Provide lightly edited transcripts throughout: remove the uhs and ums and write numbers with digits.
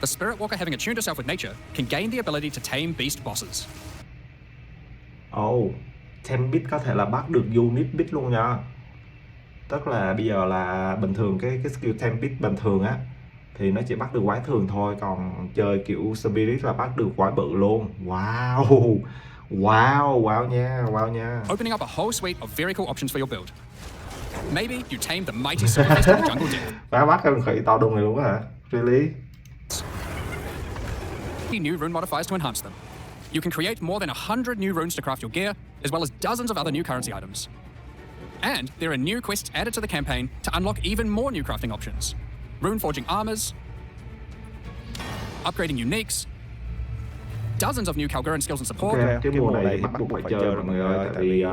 The Spirit Walker, having attuned herself with nature, can gain the ability to tame beast bosses. Tame beast có thể là bắt được unit beast luôn nha. Tức là bây giờ là bình thường cái skill tame beast bình thường á thì nó chỉ bắt được quái thường thôi, còn chơi kiểu spirit là bắt được quái bự luôn. Wow nha. Opening up a whole suite of very cool options for your build. Maybe you tame the mighty Silverfist of the Jungle Death. Phá bắt con khỉ to đùng này luôn á hả? Really? New rune modifiers to enhance them. You can create more than 100 new runes to craft your gear, as well as dozens of other new currency items. And there are new quests added to the campaign to unlock even more new crafting options. Rune forging armors, upgrading uniques, dozens of new Kalguran skills and support. Cái mùa này bắt buộc phải chơi mọi người ơi, tại vì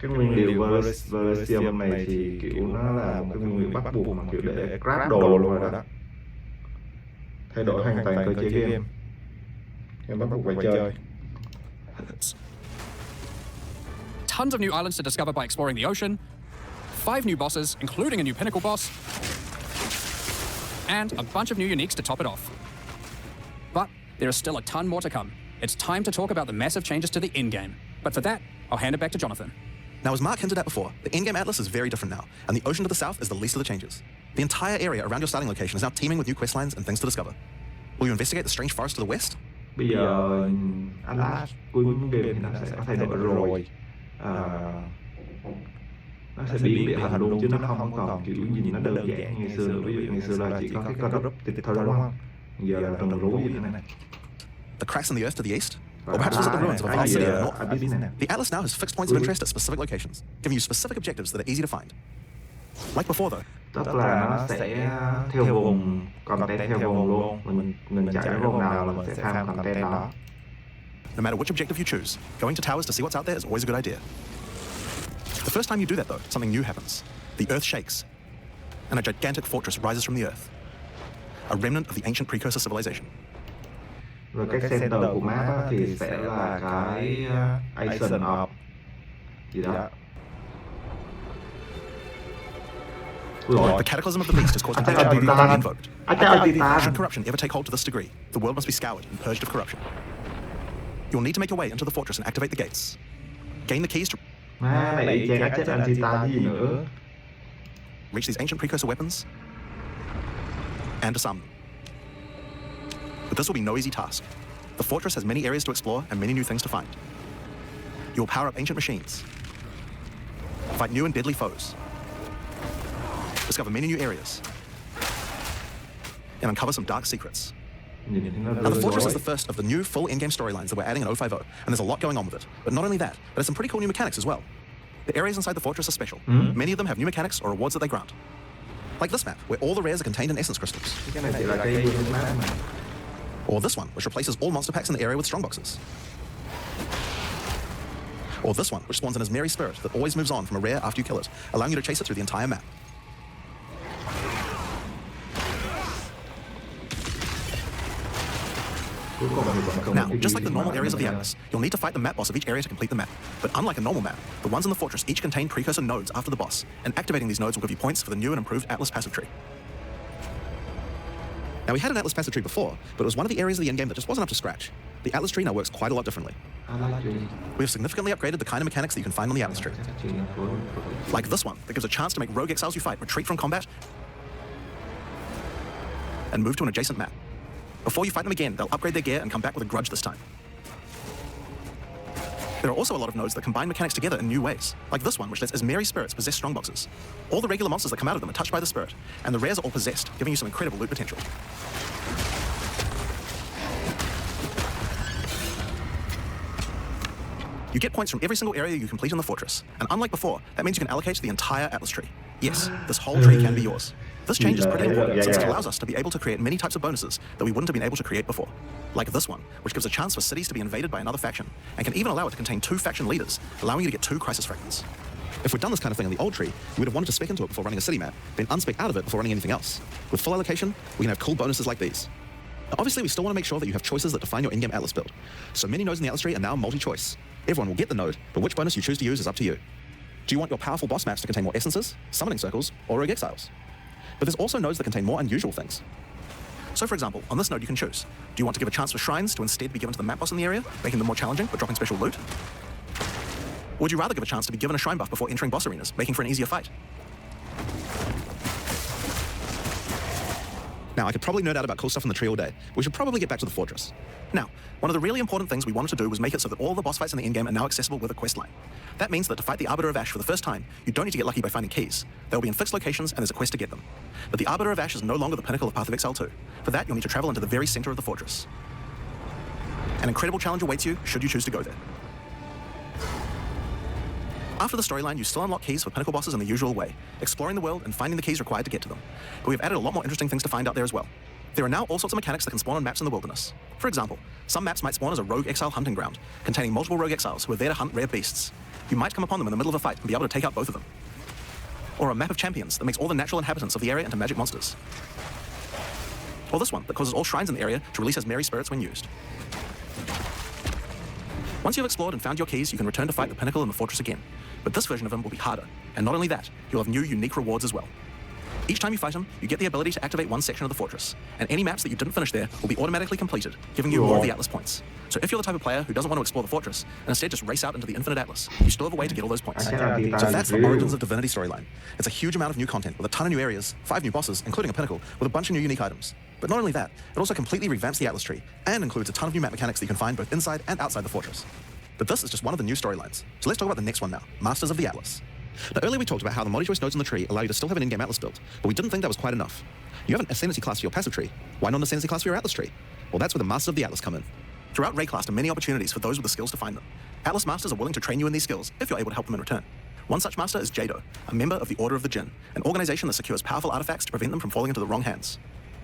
cái nguyên liệu Delarium này thì kiểu nó là một cái nguyên liệu bắt buộc mà kiểu để craft đồ luôn rồi đó. Thay đổi hoàn toàn cơ chế game. Em bắt buộc phải chơi. Tons of new islands to discover by exploring the ocean, 5 new bosses, including a new pinnacle boss, and a bunch of new uniques to top it off. But there is still a ton more to come. It's time to talk about the massive changes to the endgame. But for that, I'll hand it back to Jonathan. Now, as Mark hinted at before, the endgame atlas is very different now, and the ocean to the south is the least of the changes. The entire area around your starting location is now teeming with new quest lines and things to discover. Will you investigate the strange forest to the west? Bây giờ atlas cuối game thì nó sẽ thay đổi rồi. Nó sẽ biến địa hình luôn chứ nó không còn kiểu nhìn nó đơn giản như ngày xưa nữa. Ví dụ ngày xưa là chỉ có cái corrupted thôi đúng không? Giờ là rừng rú như thế này. The cracks in the earth to the east? Or perhaps was it the ruins of a vast city in the north? The atlas now has fixed points of interest at specific locations, giving you specific objectives that are easy to find. Like before though. Tức là nó sẽ theo vùng, content theo vùng luôn. Mình chạy cái vùng nào là mình sẽ farm content đó. No matter which objective you choose, going to towers to see what's out there is always a good idea. The first time you do that though, something new happens. The earth shakes, and a gigantic fortress rises from the earth. A remnant of the ancient precursor civilization. Rồi cái center của map á, thì sẽ là cái Asian of gì đó. The cataclysm of the beast is causing ancient evil to be invoked. Should corruption ever take hold to this degree, the world must be scoured and purged of corruption. You'll need to make your way into the fortress and activate the gates. Gain the keys to reach these ancient precursor weapons and disarm them. But this will be no easy task. The fortress has many areas to explore and many new things to find. You'll power up ancient machines, fight new and deadly foes, discover many new areas, and uncover some dark secrets. Now, the Fortress is the first of the new full in-game storylines that we're adding in 0.5, and there's a lot going on with it. But not only that, but there's some pretty cool new mechanics as well. The areas inside the Fortress are special. Many of them have new mechanics or rewards that they grant. Like this map, where all the rares are contained in essence crystals. Or this one, which replaces all monster packs in the area with strongboxes. Or this one, which spawns in as Mary Spirit that always moves on from a rare after you kill it, allowing you to chase it through the entire map. Now, just like the normal areas of the Atlas, you'll need to fight the map boss of each area to complete the map. But unlike a normal map, the ones in the fortress each contain precursor nodes after the boss, and activating these nodes will give you points for the new and improved Atlas passive tree. Now, we had an Atlas passive tree before, but it was one of the areas of the endgame that just wasn't up to scratch. The Atlas tree now works quite a lot differently. We have significantly upgraded the kind of mechanics that you can find on the Atlas tree. Like this one, that gives a chance to make rogue exiles you fight retreat from combat and move to an adjacent map. Before you fight them again, they'll upgrade their gear and come back with a grudge this time. There are also a lot of nodes that combine mechanics together in new ways, like this one, which lets Asmeri spirits possess strongboxes. All the regular monsters that come out of them are touched by the spirit, and the rares are all possessed, giving you some incredible loot potential. You get points from every single area you complete in the fortress, and unlike before, that means you can allocate to the entire Atlas tree. Yes, this whole tree can be yours. This change is pretty important since it allows us to be able to create many types of bonuses that we wouldn't have been able to create before. Like this one, which gives a chance for cities to be invaded by another faction, and can even allow it to contain 2 faction leaders, allowing you to get 2 crisis fragments. If we'd done this kind of thing on the old tree, we would have wanted to spec into it before running a city map, then unspec out of it before running anything else. With full allocation, we can have cool bonuses like these. Now, obviously, we still want to make sure that you have choices that define your in-game Atlas build. So many nodes in the Atlas tree are now multi-choice. Everyone will get the node, but which bonus you choose to use is up to you. Do you want your powerful boss maps to contain more essences, summoning circles, or rogue exiles? But there's also nodes that contain more unusual things. So for example, on this node you can choose. Do you want to give a chance for shrines to instead be given to the map boss in the area, making them more challenging but dropping special loot? Or would you rather give a chance to be given a shrine buff before entering boss arenas, making for an easier fight? Now, I could probably nerd out about cool stuff in the tree all day. We should probably get back to the fortress. Now, one of the really important things we wanted to do was make it so that all the boss fights in the endgame are now accessible with a quest line. That means that to fight the Arbiter of Ash for the first time, you don't need to get lucky by finding keys. They'll be in fixed locations and there's a quest to get them. But the Arbiter of Ash is no longer the pinnacle of Path of Exile 2. For that, you'll need to travel into the very center of the fortress. An incredible challenge awaits you, should you choose to go there. After the storyline, you still unlock keys for pinnacle bosses in the usual way, exploring the world and finding the keys required to get to them. But we've added a lot more interesting things to find out there as well. There are now all sorts of mechanics that can spawn on maps in the wilderness. For example, some maps might spawn as a rogue exile hunting ground, containing multiple rogue exiles who are there to hunt rare beasts. You might come upon them in the middle of a fight and be able to take out both of them. Or a map of champions that makes all the natural inhabitants of the area into magic monsters. Or this one that causes all shrines in the area to release as merry spirits when used. Once you've explored and found your keys, you can return to fight the pinnacle in the fortress again. But this version of him will be harder, and not only that, you'll have new unique rewards as well. Each time you fight him, you get the ability to activate one section of the fortress, and any maps that you didn't finish there will be automatically completed, giving you more of the Atlas points. So if you're the type of player who doesn't want to explore the fortress, and instead just race out into the infinite Atlas, you still have a way to get all those points. So that's the Origins of Divinity storyline. It's a huge amount of new content with a ton of new areas, 5 new bosses, including a pinnacle, with a bunch of new unique items. But not only that, it also completely revamps the Atlas tree, and includes a ton of new map mechanics that you can find both inside and outside the fortress. But this is just one of the new storylines. So let's talk about the next one now, Masters of the Atlas. Now, earlier we talked about how the multi-choice nodes in the tree allow you to still have an in-game Atlas build, but we didn't think that was quite enough. You have an Ascendancy class for your passive tree. Why not an Ascendancy class for your Atlas tree? Well, that's where the Masters of the Atlas come in. Throughout Rayclass are many opportunities for those with the skills to find them. Atlas Masters are willing to train you in these skills if you're able to help them in return. One such master is Jado, a member of the Order of the Jinn, an organization that secures powerful artifacts to prevent them from falling into the wrong hands.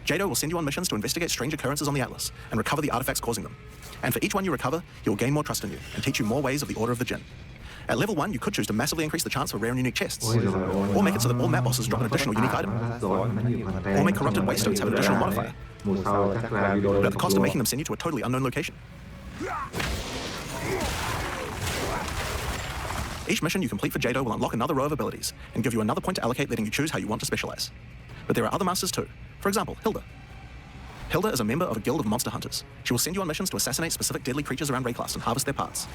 Jado will send you on missions to investigate strange occurrences on the Atlas and recover the artifacts causing them. And for each one you recover, he will gain more trust in you and teach you more ways of the Order of the Jinn. At level 1, you could choose to massively increase the chance for rare and unique chests, or make it so that all map bosses drop an additional unique item, or make corrupted waystones have an additional modifier, but at the cost of making them send you to a totally unknown location. Each mission you complete for Jado will unlock another row of abilities and give you another point to allocate, letting you choose how you want to specialize. But there are other masters too. For example, Hilda. Hilda is a member of a guild of monster hunters. She will send you on missions to assassinate specific deadly creatures around Rayclass and harvest their parts.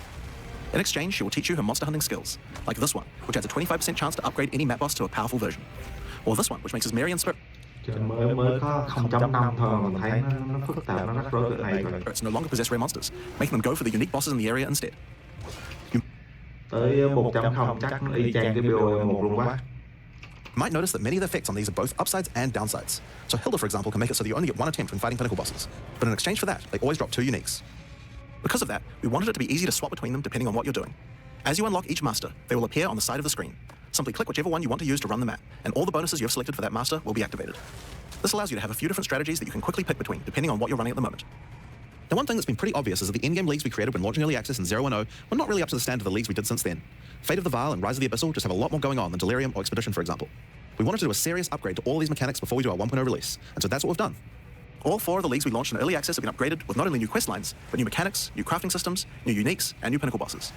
In exchange, she will teach you her monster hunting skills, like this one, which has a 25% chance to upgrade any map boss to a powerful version. Or this one, which makes us merry and spirit. Mới có 0.5 thôi mà mình thấy nó phức tạp, nó rắc rối cỡ này rồi. It's no longer possess rare monsters, making them go for the unique bosses in the area instead. Tới 1.0 chắc nó y chang cái POE1 luôn quá. You might notice that many of the effects on these are both upsides and downsides. So Hilda, for example, can make it so that you only get one attempt when fighting pinnacle bosses. But in exchange for that, they always drop 2 uniques. Because of that, we wanted it to be easy to swap between them depending on what you're doing. As you unlock each master, they will appear on the side of the screen. Simply click whichever one you want to use to run the map, and all the bonuses you have selected for that master will be activated. This allows you to have a few different strategies that you can quickly pick between, depending on what you're running at the moment. Now, one thing that's been pretty obvious is that the in-game leagues we created when launching Early Access in 0.10 were not really up to the standard of the leagues we did since then. Fate of the Vile and Rise of the Abyssal just have a lot more going on than Delarium or Expedition, for example. We wanted to do a serious upgrade to all these mechanics before we do our 1.0 release, and so that's what we've done. All 4 of the leagues we launched in Early Access have been upgraded with not only new quest lines, but new mechanics, new crafting systems, new uniques, and new pinnacle bosses.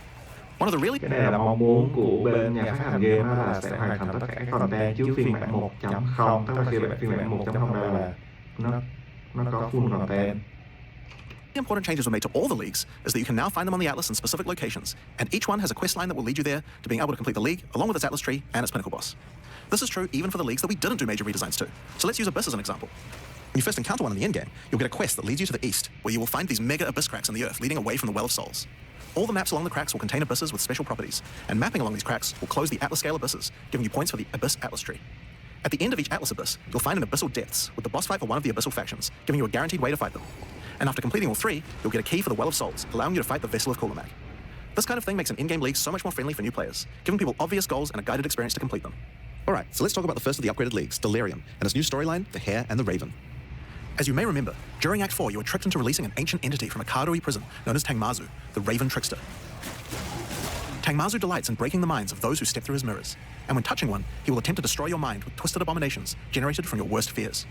One of the really... Cái này là mong muốn của bên nhà phát hành game là sẽ hoàn thành tất cả các content trước phiên bản 1.0, tức là khi phiên bản 1.0 ra là nó có full content. The important changes were made to all the leagues is that you can now find them on the Atlas in specific locations, and each one has a quest line that will lead you there to being able to complete the league along with its Atlas tree and its pinnacle boss. This is true even for the leagues that we didn't do major redesigns to. So let's use Abyss as an example. When you first encounter one in the endgame, you'll get a quest that leads you to the east, where you will find these mega abyss cracks in the earth leading away from the Well of Souls. All the maps along the cracks will contain abysses with special properties, and mapping along these cracks will close the Atlas scale abysses, giving you points for the Abyss Atlas tree. At the end of each Atlas abyss, you'll find an abyssal depths, with the boss fight for one of the abyssal factions, giving you a guaranteed way to fight them. And after completing all 3, you'll get a key for the Well of Souls, allowing you to fight the Vessel of Kulamak. This kind of thing makes an in-game league so much more friendly for new players, giving people obvious goals and a guided experience to complete them. Alright, so let's talk about the first of the upgraded leagues, Delarium, and its new storyline, the Hare and the Raven. As you may remember, during Act 4 you were tricked into releasing an ancient entity from a Karui prison known as Tangmazu, the Raven Trickster. Tangmazu delights in breaking the minds of those who step through his mirrors, and when touching one, he will attempt to destroy your mind with twisted abominations generated from your worst fears.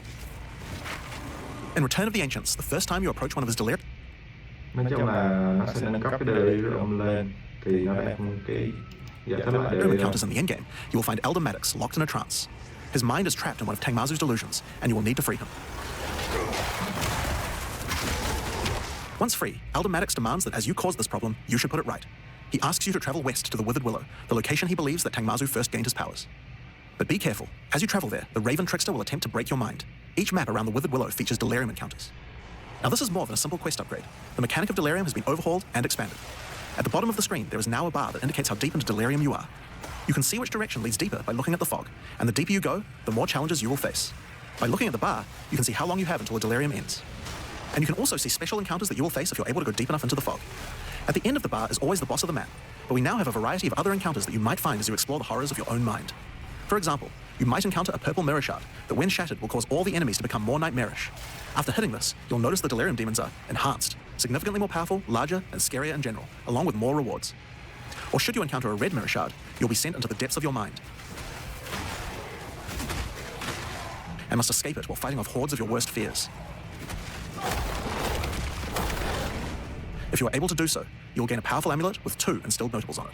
In Return of the Ancients, the first time you approach one of his Delarium... Nói chung là nó sẽ nâng cấp cái Delarium lên, thì nó đạt cái giải thích lại Delarium. Encounters in the endgame, you will find Elder Maddox locked in a trance. His mind is trapped in one of Tangmazu's delusions, and you will need to free him. Once free, Elder Maddox demands that as you caused this problem, you should put it right. He asks you to travel west to the Withered Willow, the location he believes that Tangmazu first gained his powers. But be careful. As you travel there, the Raven Trickster will attempt to break your mind. Each map around the Withered Willow features Delarium encounters. Now this is more than a simple quest upgrade. The mechanic of Delarium has been overhauled and expanded. At the bottom of the screen, there is now a bar that indicates how deep into Delarium you are. You can see which direction leads deeper by looking at the fog, and the deeper you go, the more challenges you will face. By looking at the bar, you can see how long you have until the Delarium ends. And you can also see special encounters that you will face if you're able to go deep enough into the fog. At the end of the bar is always the boss of the map, but we now have a variety of other encounters that you might find as you explore the horrors of your own mind. For example, you might encounter a purple mirror shard that when shattered will cause all the enemies to become more nightmarish. After hitting this, you'll notice the Delarium demons are enhanced, significantly more powerful, larger, and scarier in general, along with more rewards. Or should you encounter a red mirror shard, you'll be sent into the depths of your mind and must escape it while fighting off hordes of your worst fears. If you are able to do so, you will gain a powerful amulet with 2 instilled notables on it.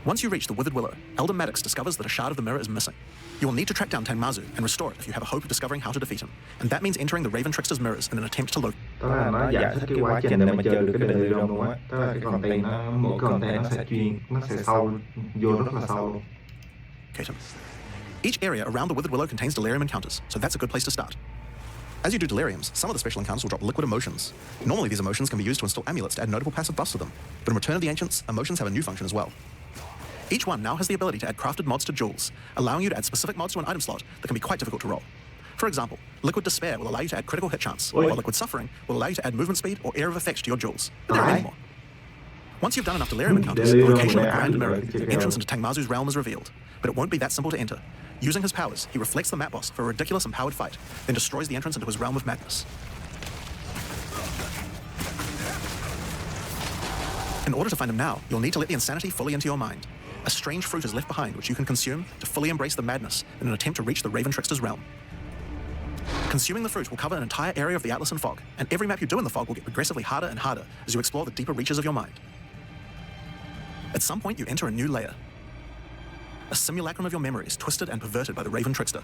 Once you reach the Withered Willow, Elder Maddox discovers that a shard of the mirror is missing. You will need to track down Tangmazu and restore it if you have a hope of discovering how to defeat him, and that means entering the Raven Trickster's mirrors in an attempt to locate. Tức là nó giải thích cái quá trình để mà chơi được cái Delarium luôn á. Tức là cái content nó, mỗi content nó sẽ chuyên, nó sẽ sâu, vô rất là sâu luôn. Each area around the Withered Willow contains Delarium encounters, so that's a good place to start. As you do Delariums, some of the special encounters will drop liquid emotions. Normally these emotions can be used to install amulets to add notable passive buffs to them, but in Return of the Ancients, emotions have a new function as well. Each one now has the ability to add crafted mods to jewels, allowing you to add specific mods to an item slot that can be quite difficult to roll. For example, Liquid Despair will allow you to add critical hit chance, while Liquid Suffering will allow you to add movement speed or Air of Effects to your jewels, but there are many more. Once you've done enough Delarium encounters, the location of the Grand Mirror, the entrance into Tangmazu's realm is revealed, but it won't be that simple to enter. Using his powers, he reflects the map boss for a ridiculous empowered fight, then destroys the entrance into his realm of madness. In order to find him now, you'll need to let the insanity fully into your mind. A strange fruit is left behind which you can consume to fully embrace the madness in an attempt to reach the Raven Trickster's realm. Consuming the fruit will cover an entire area of the Atlas in fog, and every map you do in the fog will get progressively harder and harder as you explore the deeper reaches of your mind. At some point, you enter a new layer. A simulacrum of your memories, twisted and perverted by the Raven Trickster.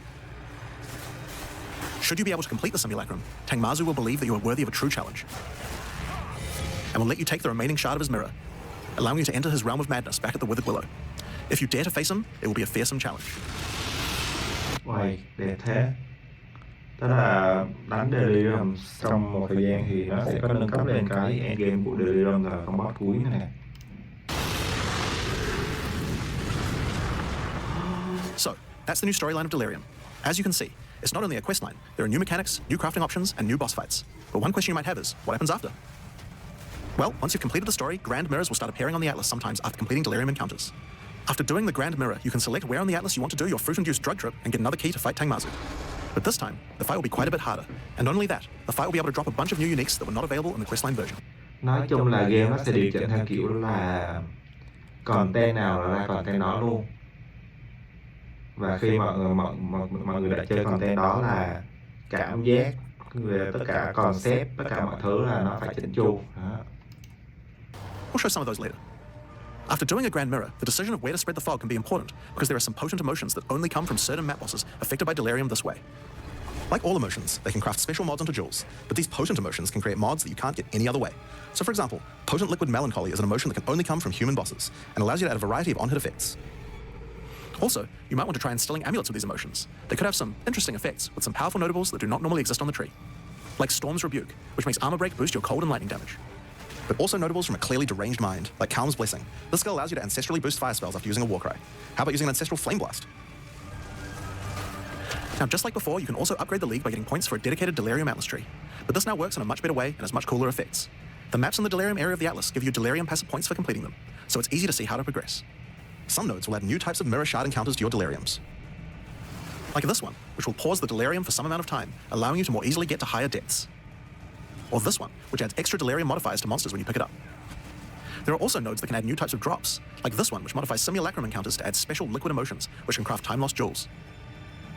Should you be able to complete the simulacrum, Tangmazu will believe that you are worthy of a true challenge, and will let you take the remaining shard of his mirror, allowing you to enter his realm of madness back at the Withered Willow. If you dare to face him, it will be a fearsome challenge. Wow, đẹp thế. Tức là đánh Delarium trong một thời gian thì nó sẽ có nâng cấp lên cái endgame của Delarium là con boss cuối này nè. So, that's the new storyline of Delarium. As you can see, it's not only a quest line, there are new mechanics, new crafting options, and new boss fights. But one question you might have is, what happens after? Well, once you've completed the story, Grand Mirrors will start appearing on the Atlas sometimes after completing Delarium encounters. After doing the Grand Mirror, you can select where on the Atlas you want to do your fruit-induced drug trip and get another key to fight Tangmazu. But this time, the fight will be quite a bit harder. And not only that, the fight will be able to drop a bunch of new uniques that were not available in the questline version. Nói chung là game nó sẽ điều chỉnh theo kiểu là content nào là ra content đó luôn. Và khi mọi người đã chơi content đó là cảm giác về tất cả concept, tất cả mọi thứ là nó phải chỉnh chu. We'll show some of those later. After doing a Grand Mirror, the decision of where to spread the fog can be important because there are some potent emotions that only come from certain map bosses affected by Delarium this way. Like all emotions, they can craft special mods onto jewels, but these potent emotions can create mods that you can't get any other way. So for example, Potent Liquid Melancholy is an emotion that can only come from human bosses and allows you to add a variety of on-hit effects. Also, you might want to try instilling amulets with these emotions. They could have some interesting effects with some powerful notables that do not normally exist on the tree. Like Storm's Rebuke, which makes armor break boost your cold and lightning damage. But also notables from a clearly deranged mind, like Calm's Blessing. This skill allows you to ancestrally boost fire spells after using a Warcry. How about using an Ancestral Flame Blast? Now, just like before, you can also upgrade the League by getting points for a dedicated Delarium Atlas tree. But this now works in a much better way and has much cooler effects. The maps in the Delarium area of the Atlas give you Delarium passive points for completing them, so it's easy to see how to progress. Some nodes will add new types of mirror shard encounters to your Delariums. Like this one, which will pause the Delarium for some amount of time, allowing you to more easily get to higher depths. Or this one, which adds extra Delarium modifiers to monsters when you pick it up. There are also nodes that can add new types of drops, like this one, which modifies Simulacrum encounters to add special liquid emotions, which can craft time-lost jewels.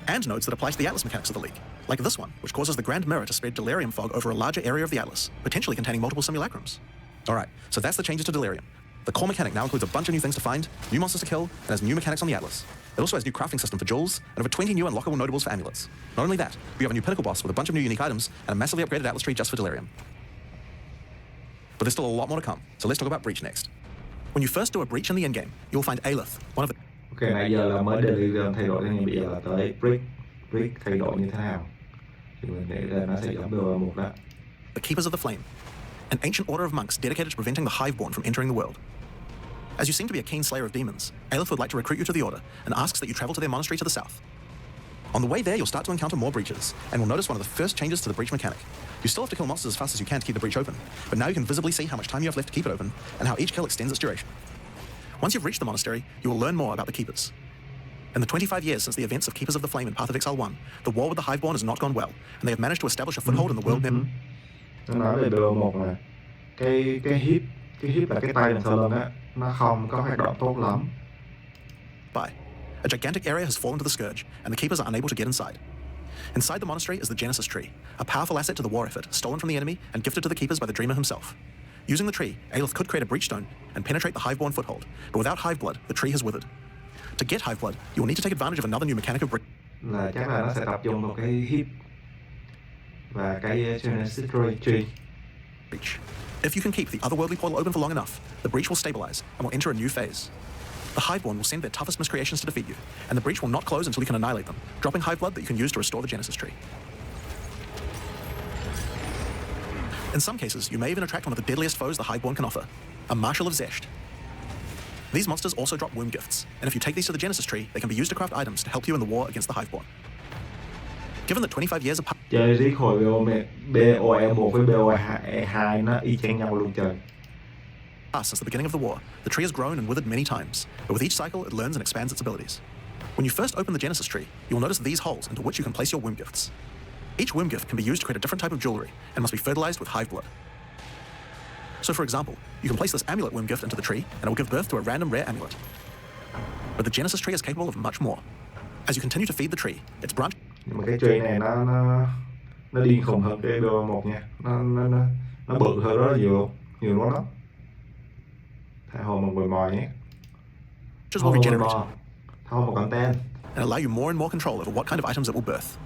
And nodes that apply to the Atlas mechanics of the League, like this one, which causes the Grand Mirror to spread Delarium fog over a larger area of the Atlas, potentially containing multiple Simulacrums. Alright, so that's the changes to Delarium. The core mechanic now includes a bunch of new things to find, new monsters to kill, and has new mechanics on the Atlas. It also has a new crafting system for jewels, and over 20 new unlockable notables for amulets. Not only that, we have a new pinnacle boss with a bunch of new unique items, and a massively upgraded Atlas tree just for Delarium. But there's still a lot more to come, so let's talk about breach next. When you first do a breach in the endgame, you'll find Aleph, one of the... Ok, nãy giờ là mới Delarium thay đổi, nhưng bây giờ là tới Brick thay đổi như thế nào? Thì mình nghĩ là nó sẽ giống POE1 đó. The Keepers of the Flame, an ancient order of monks dedicated to preventing the Hiveborn from entering the world. As you seem to be a keen slayer of demons, Aleph would like to recruit you to the order and asks that you travel to their monastery to the south. On the way there, you'll start to encounter more breaches, and will notice one of the first changes to the breach mechanic. You still have to kill monsters as fast as you can to keep the breach open, but now you can visibly see how much time you have left to keep it open, and how each kill extends its duration. Once you've reached the monastery, you will learn more about the Keepers. In the 25 years since the events of Keepers of the Flame in Path of Exile 1, the war with the Hiveborn has not gone well, and they have managed to establish a foothold in the world map. Nó nói về POE1 là cái hip là cái tay đằng sau lưng á, nó không có hoạt động tốt lắm. By. A gigantic area has fallen to the Scourge, and the Keepers are unable to get inside. Inside the monastery is the Genesis Tree, a powerful asset to the war effort, stolen from the enemy and gifted to the Keepers by the Dreamer himself. Using the tree, Aleph could create a breach stone and penetrate the Hiveborn foothold, but without Hive Blood, the tree has withered. To get Hive Blood, you will need to take advantage of another new mechanic of breach. Là chắc là nó sẽ tập trung vào cái hip và cái Genesis Tree. If you can keep the otherworldly portal open for long enough, the breach will stabilize and will enter a new phase. The Hiveborn will send their toughest miscreations to defeat you, and the breach will not close until you can annihilate them, dropping Hive Blood that you can use to restore the Genesis Tree. In some cases, you may even attract one of the deadliest foes the Hiveborn can offer, a Marshal of Zesht. These monsters also drop womb gifts, and if you take these to the Genesis Tree, they can be used to craft items to help you in the war against the Hiveborn. Given that 25 years of chơi riết hồi POE1 với POE2 nó y chang nhau luôn trời. Since the beginning of the war, the tree has grown and withered many times, but with each cycle, it learns and expands its abilities. When you first open the Genesis Tree, you'll notice these holes into which you can place your womb gifts. Each womb gift can be used to create a different type of jewelry and must be fertilized with Hive Blood. So for example, you can place this amulet womb gift into the tree and it will give birth to a random rare amulet. But the Genesis Tree is capable of much more. As you continue to feed the tree, its branch... Nhưng mà cái tree này nó điên khùng hơn cái POE1 nha. Nó bự hơn rất là nhiều luôn đó. Tha hồ một mồi nhé. Just will regenerate. Tha hồ một content. And allow you more and more control over what kind of items it will birth.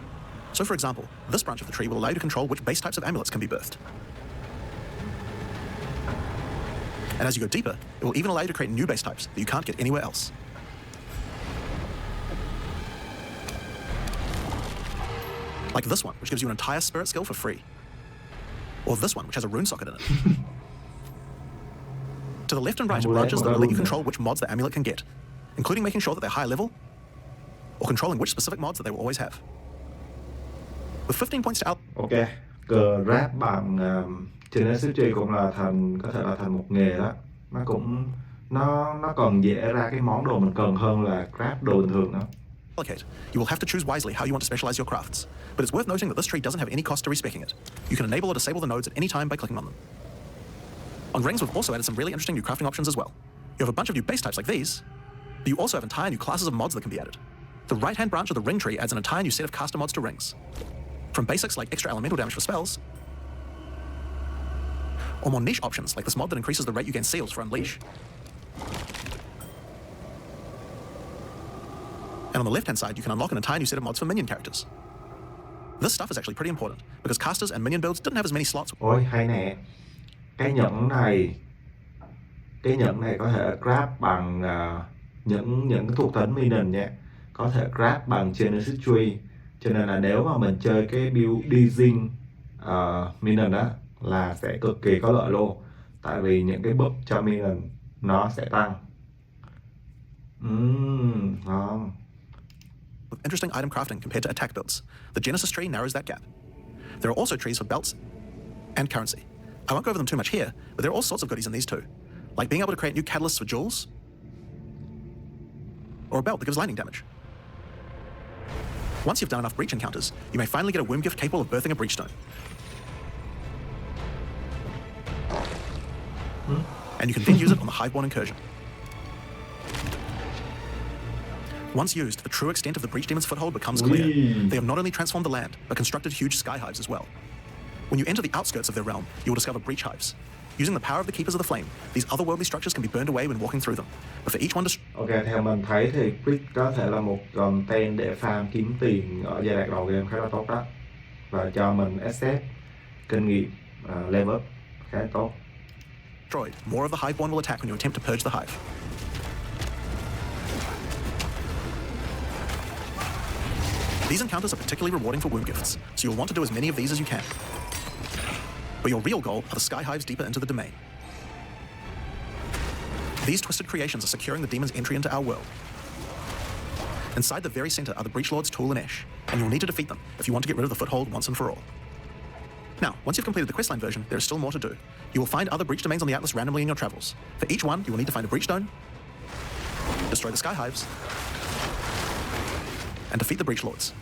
So for example, this branch of the tree will allow you to control which base types of amulets can be birthed. And as you go deeper, it will even allow you to create new base types that you can't get anywhere else. Like this one, which gives you an entire spirit skill for free. Or this one, which has a rune socket in it. To the left and right are branches that will let you control which mods the amulet can get, including making sure that they're high level, or controlling which specific mods that they will always have. With 15 points to out... Ok, grab bằng Genesis Tree cũng là có thể là thành một nghề đó. Nó còn dễ ra cái món đồ mình cần hơn là grab đồ bình thường đó. Allocate, you will have to choose wisely how you want to specialize your crafts, but it's worth noting that this tree doesn't have any cost to respecking it. You can enable or disable the nodes at any time by clicking on them. On rings, we've also added some really interesting new crafting options as well. You have a bunch of new base types like these, but you also have entire new classes of mods that can be added. The right-hand branch of the ring tree adds an entire new set of caster mods to rings. From basics like extra elemental damage for spells, or more niche options like this mod that increases the rate you gain seals for Unleash. And on the left-hand side, you can unlock an entire new set of mods for minion characters. This stuff is actually pretty important, because casters and minion builds didn't have as many slots. Ôi, hay nè. Cái nhẫn này có thể grab bằng những cái thuộc tính minion nha. Có thể grab bằng Genesis Tree. Cho nên là nếu mà mình chơi cái build Dizing minion đó là sẽ cực kỳ có lợi luôn. Tại vì những cái buff cho minion nó sẽ tăng. Ngon. With interesting item crafting compared to attack builds, the Genesis Tree narrows that gap. There are also trees for belts and currency. I won't go over them too much here, but there are all sorts of goodies in these too, like being able to create new catalysts for jewels, or a belt that gives lightning damage. Once you've done enough breach encounters, you may finally get a womb gift capable of birthing a breach stone. And you can then use it on the Hiveborn incursion. Once used, the true extent of the breach demon's foothold becomes clear. They have not only transformed the land, but constructed huge sky hives as well. When you enter the outskirts of their realm, you will discover breach hives. Using the power of the Keepers of the Flame, these otherworldly structures can be burned away when walking through them. But for each one Ok, theo mình thấy thì breach có thể là một content để farm kiếm tiền ở giai đoạn đầu game khá là tốt đó. Và cho mình asset, kinh nghiệm, level up khá là tốt. destroyed, more of the Hiveborn will attack when you attempt to purge the hive. These encounters are particularly rewarding for womb gifts, so you'll want to do as many of these as you can. But your real goal are the sky hives deeper into the domain. These twisted creations are securing the demon's entry into our world. Inside the very center are the Breach Lords Tool and Ash, and you'll need to defeat them if you want to get rid of the foothold once and for all. Now, once you've completed the questline version, there is still more to do. You will find other breach domains on the Atlas randomly in your travels. For each one, you will need to find a breach stone, destroy the sky hives, and defeat the Breach Lords.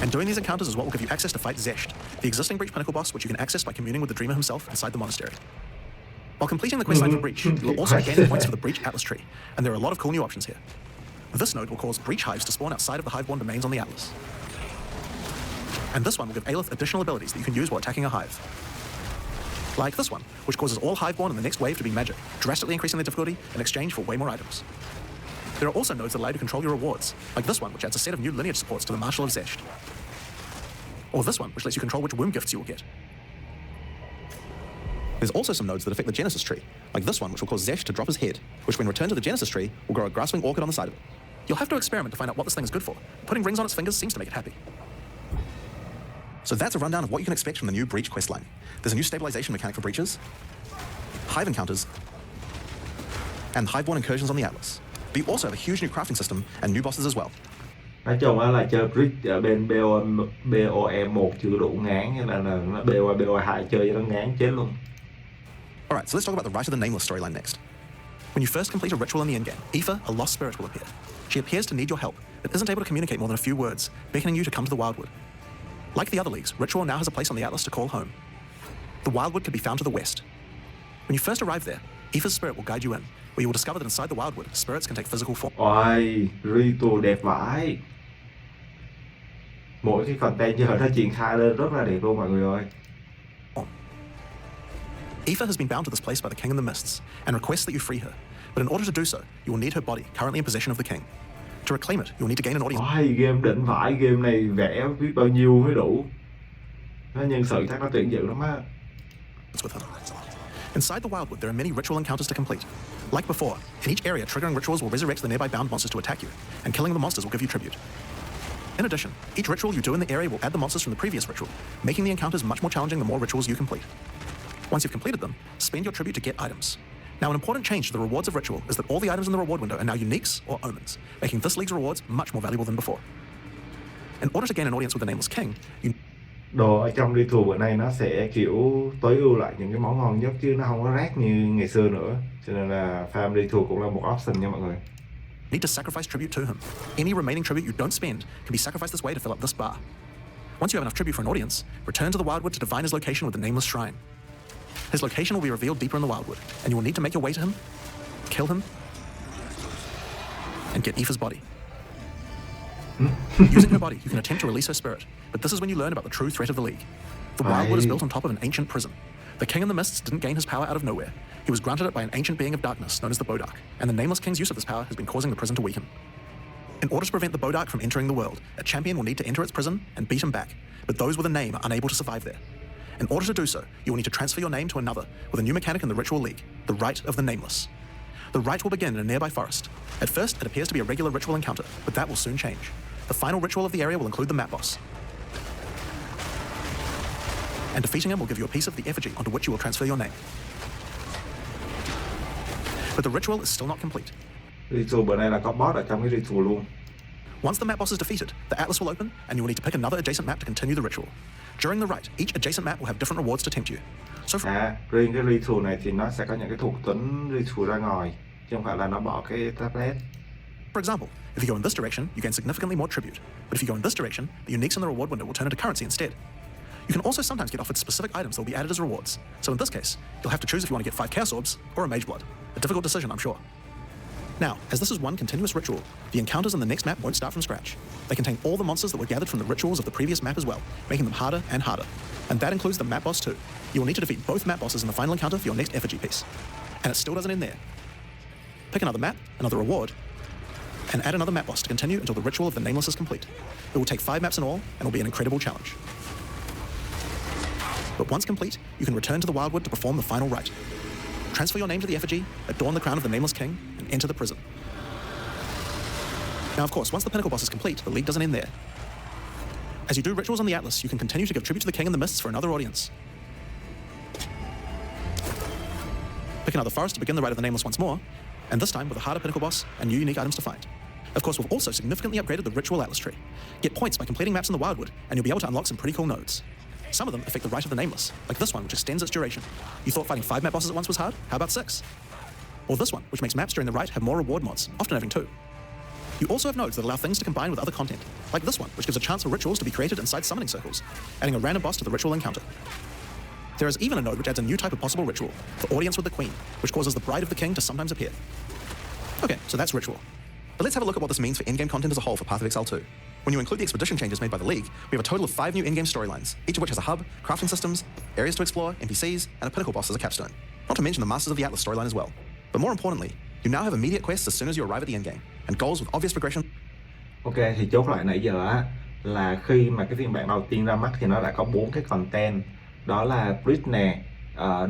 And doing these encounters is what will give you access to fight Zesht, the existing Breach Pinnacle boss, which you can access by communing with the Dreamer himself inside the monastery. While completing the questline for Breach, you will also gain points for the Breach Atlas tree, and there are a lot of cool new options here. This node will cause Breach hives to spawn outside of the Hiveborn domains on the Atlas. And this one will give Aelith additional abilities that you can use while attacking a hive. Like this one, which causes all Hiveborn in the next wave to be magic, drastically increasing their difficulty in exchange for way more items. There are also nodes that allow you to control your rewards, like this one, which adds a set of new lineage supports to the Marshal of Zesht. Or this one, which lets you control which womb gifts you will get. There's also some nodes that affect the Genesis tree, like this one, which will cause Zesht to drop his head, which when returned to the Genesis tree, will grow a grasping orchid on the side of it. You'll have to experiment to find out what this thing is good for. Putting rings on its fingers seems to make it happy. So that's a rundown of what you can expect from the new Breach questline. There's a new stabilization mechanic for breaches, hive encounters, and Hiveborn incursions on the Atlas. But you also have a huge new crafting system and new bosses as well. Nói chung là chơi Breach ở bên POE1 chưa đủ ngán, cho nên là POE2 chơi cho nó ngán chết luôn. Alright, so let's talk about the Rite of the Nameless storyline next. When you first complete a ritual in the endgame, Aoife, a lost spirit, will appear. She appears to need your help, but isn't able to communicate more than a few words, beckoning you to come to the Wildwood. Like the other leagues, Ritual now has a place on the Atlas to call home. The Wildwood can be found to the west. When you first arrive there, Aoife's spirit will guide you in, where you will discover that inside the Wildwood, spirits can take physical form. Ôi, ritual đẹp vãi. Mỗi cái container nó triển khai lên rất là đẹp luôn mọi người ơi. Aoife has been bound to this place by the King in the Mists, and requests that you free her. But in order to do so, you will need her body, currently in possession of the King. To reclaim it, you will need to gain an audience. Ôi, game đỉnh vãi, game này vẽ biết bao nhiêu mới đủ. Nó nhân sự chắc nó tuyển dự lắm á. With her. Inside the Wildwood, there are many ritual encounters to complete. Like before, in each area, triggering rituals will resurrect the nearby bound monsters to attack you, and killing the monsters will give you tribute. In addition, each ritual you do in the area will add the monsters from the previous ritual, making the encounters much more challenging the more rituals you complete. Once you've completed them, spend your tribute to get items. Now, an important change to the rewards of Ritual is that all the items in the reward window are now uniques or omens, making this league's rewards much more valuable than before. In order to gain an audience with the Nameless King, you... Đồ ở trong ritual bữa nay nó sẽ kiểu tối ưu lại những cái món ngon nhất chứ nó không có rác như ngày xưa nữa. Cho nên là farm ritual cũng là một option nha mọi người. Need to sacrifice tribute to him. Any remaining tribute you don't spend can be sacrificed this way to fill up this bar. Once you have enough tribute for an audience, return to the Wildwood to divine his location with the Nameless Shrine. His location will be revealed deeper in the Wildwood, and you will need to make your way to him, kill him, and get Aoife's body. Using her body, you can attempt to release her spirit, but this is when you learn about the true threat of the League. The Wildwood is built on top of an ancient prison. The King in the Mists didn't gain his power out of nowhere. He was granted it by an ancient being of darkness known as the Bodark, and the Nameless King's use of this power has been causing the prison to weaken. In order to prevent the Bodark from entering the world, a champion will need to enter its prison and beat him back, but those with a name are unable to survive there. In order to do so, you will need to transfer your name to another with a new mechanic in the Ritual League, the Rite of the Nameless. The rite will begin in a nearby forest. At first, it appears to be a regular ritual encounter, but that will soon change. The final ritual of the area will include the map boss. And defeating him will give you a piece of the effigy onto which you will transfer your name. But the ritual is still not complete. Ritual bữa nay là có boss ở trong cái ritual luôn. Once the map boss is defeated, the Atlas will open, and you will need to pick another adjacent map to continue the ritual. During the rite, each adjacent map will have different rewards to tempt you. So riêng cái ritual này thì nó sẽ có những cái thuộc tính ritual ra ngoài, chứ không phải là nó bỏ cái tablet. For example, if you go in this direction, you gain significantly more tribute. But if you go in this direction, the uniques in the reward window will turn into currency instead. You can also sometimes get offered specific items that will be added as rewards. So in this case, you'll have to choose if you want to get 5 Chaos Orbs or a Mage Blood. A difficult decision, I'm sure. Now, as this is one continuous ritual, the encounters in the next map won't start from scratch. They contain all the monsters that were gathered from the rituals of the previous map as well, making them harder and harder. And that includes the map boss too. You will need to defeat both map bosses in the final encounter for your next effigy piece. And it still doesn't end there. Pick another map, another reward, and add another map boss to continue until the ritual of the Nameless is complete. It will take 5 maps in all, and will be an incredible challenge. but once complete, you can return to the Wildwood to perform the final rite. Transfer your name to the effigy, adorn the crown of the nameless king, and enter the prison. Now, of course, once the pinnacle boss is complete, the league doesn't end there. As you do rituals on the Atlas, you can continue to give tribute to the king in the mists for another audience. Pick another forest to begin the rite of the nameless once more, and this time with a harder pinnacle boss and new unique items to find. Of course, we've also significantly upgraded the ritual Atlas tree. Get points by completing maps in the Wildwood, and you'll be able to unlock some pretty cool nodes. Some of them affect the rite of the nameless, like this one, which extends its duration. You thought fighting 5 map bosses at once was hard? How about 6? Or this one, which makes maps during the rite have more reward mods, often having 2. You also have nodes that allow things to combine with other content, like this one, which gives a chance for rituals to be created inside summoning circles, adding a random boss to the ritual encounter. There is even a node which adds a new type of possible ritual, the audience with the queen, which causes the bride of the king to sometimes appear. Okay, so that's ritual. But let's have a look at what this means for endgame content as a whole for Path of Exile 2. When you include the expedition changes made by the League, we have a total of 5 new in-game storylines, each of which has a hub, crafting systems, areas to explore, NPCs, and a pinnacle boss as a capstone. Not to mention the Masters of the Atlas storyline as well. But more importantly, you now have immediate quests as soon as you arrive at the endgame, and goals with obvious progression. Ok, thì chốt lại nãy giờ á, là khi mà cái phiên bản đầu tiên ra mắt thì nó đã có 4 cái content. Đó là Rites nè,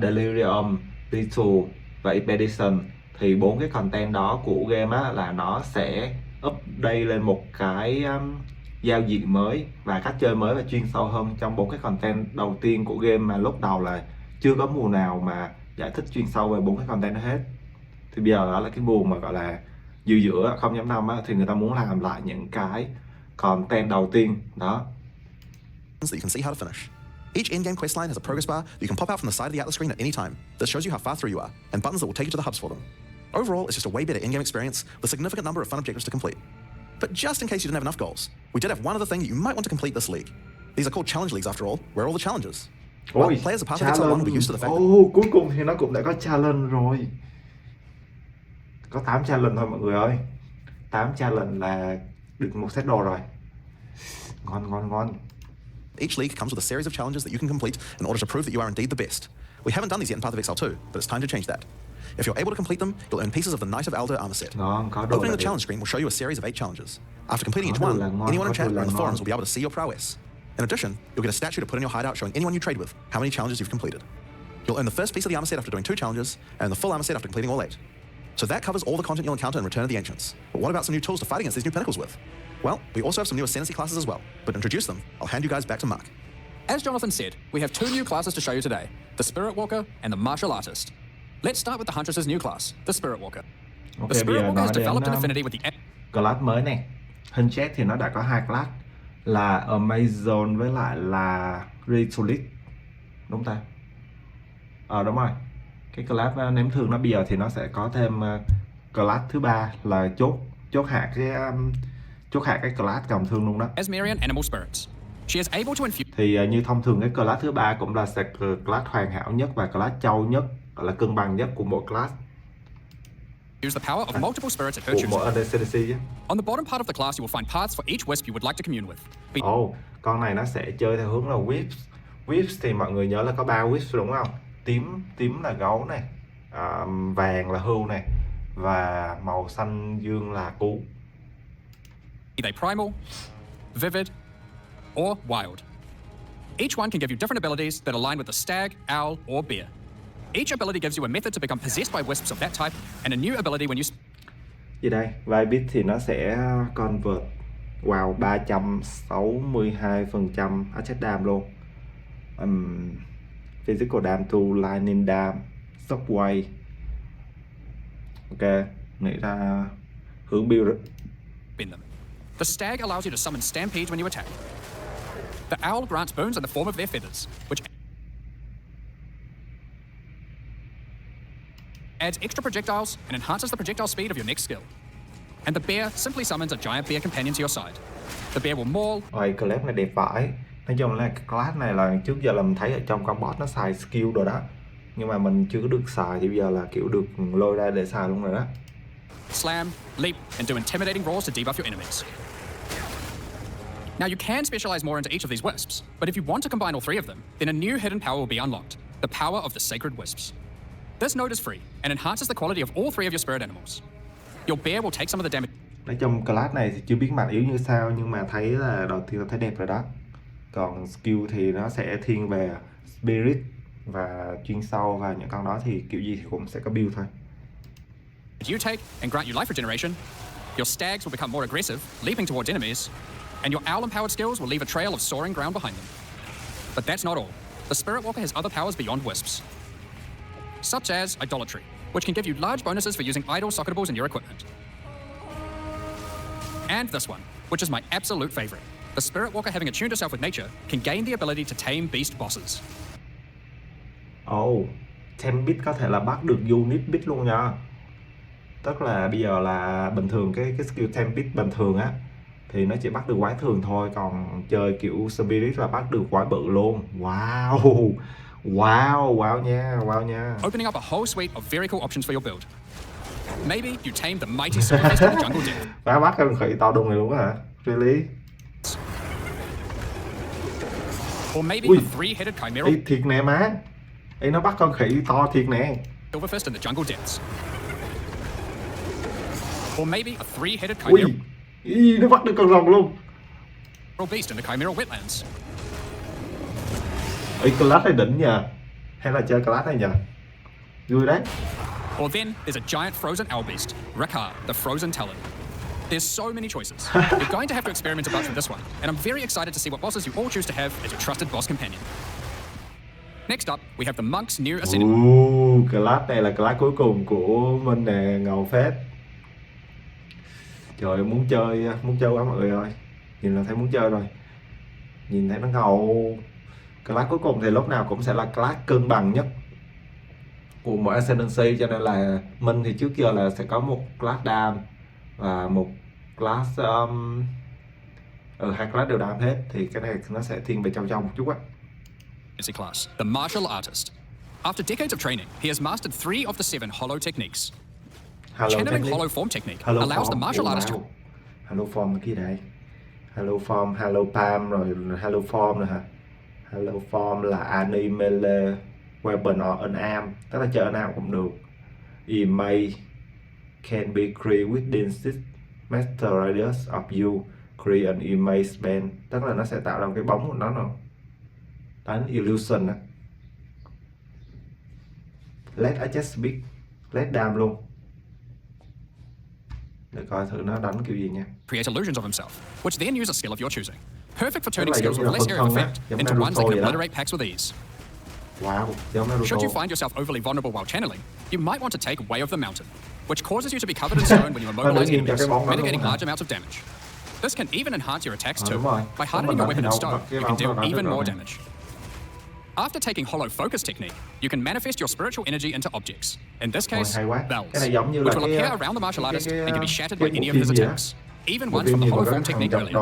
Delarium, Ritual và Expedition. Thì 4 cái content đó của game á, là nó sẽ update lên một cái giao diện mới và cách chơi mới và chuyên sâu hơn trong 4 cái content đầu tiên của game, mà lúc đầu là chưa có mùa nào mà giải thích chuyên sâu về 4 cái content đó hết. Thì bây giờ đó là cái mùa mà gọi là giữa 0.5 á, thì người ta muốn làm lại những cái content đầu tiên đó. That you can see how to finish. Each in-game questline has a progress bar that you can pop out from the side of the Atlas screen at any time that shows you how far through you are, and buttons that will take you to the hubs for them. Overall, it's just a way better in-game experience with a significant number of fun objectives to complete. But just in case you didn't have enough goals, we did have one other thing that you might want to complete this league. These are called challenge leagues after all. Where are all the challenges? Well, players of Path of Exile 1 will be used to the fact that... Cuối cùng thì nó cũng đã có challenge rồi. Có 8 challenge thôi mọi người ơi. 8 challenge là được một set đồ rồi. Ngon. Each league comes with a series of challenges that you can complete in order to prove that you are indeed the best. We haven't done these yet in Path of Exile 2, but it's time to change that. If you're able to complete them, you'll earn pieces of the Knight of Alder armor set. Opening the challenge screen will show you a series of 8 challenges. After completing each one, anyone in chat or in the forums will be able to see your prowess. In addition, you'll get a statue to put in your hideout showing anyone you trade with how many challenges you've completed. You'll earn the first piece of the armor set after doing 2 challenges, and the full armor set after completing all 8. So that covers all the content you'll encounter in Return of the Ancients. But what about some new tools to fight against these new pinnacles with? Well, we also have some new ascendancy classes as well, but to introduce them, I'll hand you guys back to Mark. As Jonathan said, we have 2 new classes to show you today, the Spirit Walker and the Martial Artist. Let's start with the Huntress's new class, the Spirit Walker. The Spirit Walker has developed an affinity with the... Class mới này. Hình chat thì nó đã có 2 class là Amazon với lại là Ritualist. Đúng ta? Đúng rồi. Cái class ném thương nó bây giờ thì nó sẽ có thêm class thứ 3 là chốt hạ cái class cầm thương luôn đó. Esmerian Animal Spirits. She is able to infuse... Thì như thông thường cái class thứ 3 cũng là class hoàn hảo nhất và class châu nhất, gọi là cân bằng nhất của mỗi class. Use the power of multiple spirits at her choosing. On the bottom part of the class, you will find paths for each wisp you would like to commune with. Con này nó sẽ chơi theo hướng là wisps. Wisps thì mọi người nhớ là có 3 wisps đúng không? Tím là gấu này, vàng là hươu này và màu xanh dương là cú. Be they primal, vivid, or wild. Each one can give you different abilities that align with the stag, owl, or bear. Each ability gives you a method to become possessed by wisps of that type, and a new ability when you... Gì đây? Vài bit thì nó sẽ convert vào 362% attack damage luôn. Physical damage to lightning damage, shockwave. Ok, nghĩ ra hướng build. The stag allows you to summon stampedes when you attack. The owl grants boons in the form of their feathers, which adds extra projectiles and enhances the projectile speed of your next skill. And the bear simply summons a giant bear companion to your side. The bear will maul... class này đẹp vãi. Nói chung là cái class này là trước giờ là mình thấy ở trong con boss nó xài skill rồi đó. Nhưng mà mình chưa có được xài thì bây giờ là kiểu được lôi ra để xài luôn rồi đó. Slam, leap, and do intimidating rolls to debuff your enemies. Now you can specialize more into each of these wisps, but if you want to combine all 3 of them, then a new hidden power will be unlocked, the power of the sacred wisps. This node is free and enhances the quality of all 3 of your spirit animals. Your bear will take some of the damage. Nói chung class này thì chưa biết mạnh yếu như sao, nhưng mà thấy là đầu tiên tôi thấy đẹp rồi đó. Còn skill thì nó sẽ thiên về spirit và chuyên sâu, và những con đó thì kiểu gì thì cũng sẽ có build thôi. You take and grant you life regeneration, your stags will become more aggressive, leaping towards enemies, and your owl-empowered skills will leave a trail of soaring ground behind them. But that's not all. The Spirit Walker has other powers beyond wisps, such as idolatry, which can give you large bonuses for using idol socketables in your equipment. And this one, which is my absolute favorite. The Spirit Walker, having attuned herself with nature, can gain the ability to tame beast bosses. Oh, tame beast có thể là bắt được unit beast luôn nha. Tức là bây giờ là bình thường cái skill tame beast bình thường á thì nó chỉ bắt được quái thường thôi, còn chơi kiểu spirit là bắt được quái bự luôn. Wow. Wow nha. Opening up a whole suite of very cool options for your build. Maybe you tame the mighty silverfist of the jungle death. Phá bắt con khỉ to đùng này luôn á hả? Really? Or maybe Ui. a three-headed chimera Ê, thiệt nè má. Ê, nó bắt con khỉ to thiệt nè. silverfist in the jungle depths. Or maybe a three-headed Ui. chimera Ý, nó bắt được con rồng luôn. beast in the chimera wetlands. Ê, class này đỉnh nha. Hay là chơi class này nhờ? Vui đấy. Or then there's a giant frozen owl beast, Rakar, the frozen talon. There's so many choices. You're going to have to experiment a bunch with this one, and I'm very excited to see what bosses you all choose to have as your trusted boss companion. Next up, we have the monk's new ascendant. Class này là class cuối cùng của mình nè, ngầu phết. Trời ơi, muốn chơi quá mọi người ơi. Nhìn là thấy muốn chơi rồi. Nhìn thấy nó ngầu. Class cuối cùng thì lúc nào cũng sẽ là class cân bằng nhất của mỗi ascendancy, cho nên là mình thì trước giờ là sẽ có một class dam và một class hai class đều dam hết, thì cái này nó sẽ thiên về trong một chút á. Class, the martial artist. After decades of training, he has mastered 3 of the 7 hollow techniques. Channeling hollow form technique allows the martial artist to... Hollow form kia đây. Hollow form, hollow palm rồi hollow form nữa hả? Hollow form là animal weapon or unarmed, tức là chơi unarmed cũng được. Image can be created within 6 meter radius of you. Create an image band, tức là nó sẽ tạo ra cái bóng của nó rồi. Đánh illusion á. Let adjust speed, let down luôn. Để coi thử nó đánh kiểu gì nha. Create illusions of himself, which then use a skill of your choosing. Perfect for turning skills with less area of effect into ones that can obliterate packs with ease. Wow, Should you find yourself overly vulnerable while channeling, you might want to take Way of the Mountain, which causes you to be covered in stone when you immobilize enemies, mitigating large amounts of damage. This can even enhance your attacks too. By hardening your weapon in stone, you can deal even more damage. After taking hollow focus technique, you can manifest your spiritual energy into objects. In this case, bells, which will appear around the martial artist and can be shattered by any of his attacks, even ones from the hollow form technique earlier.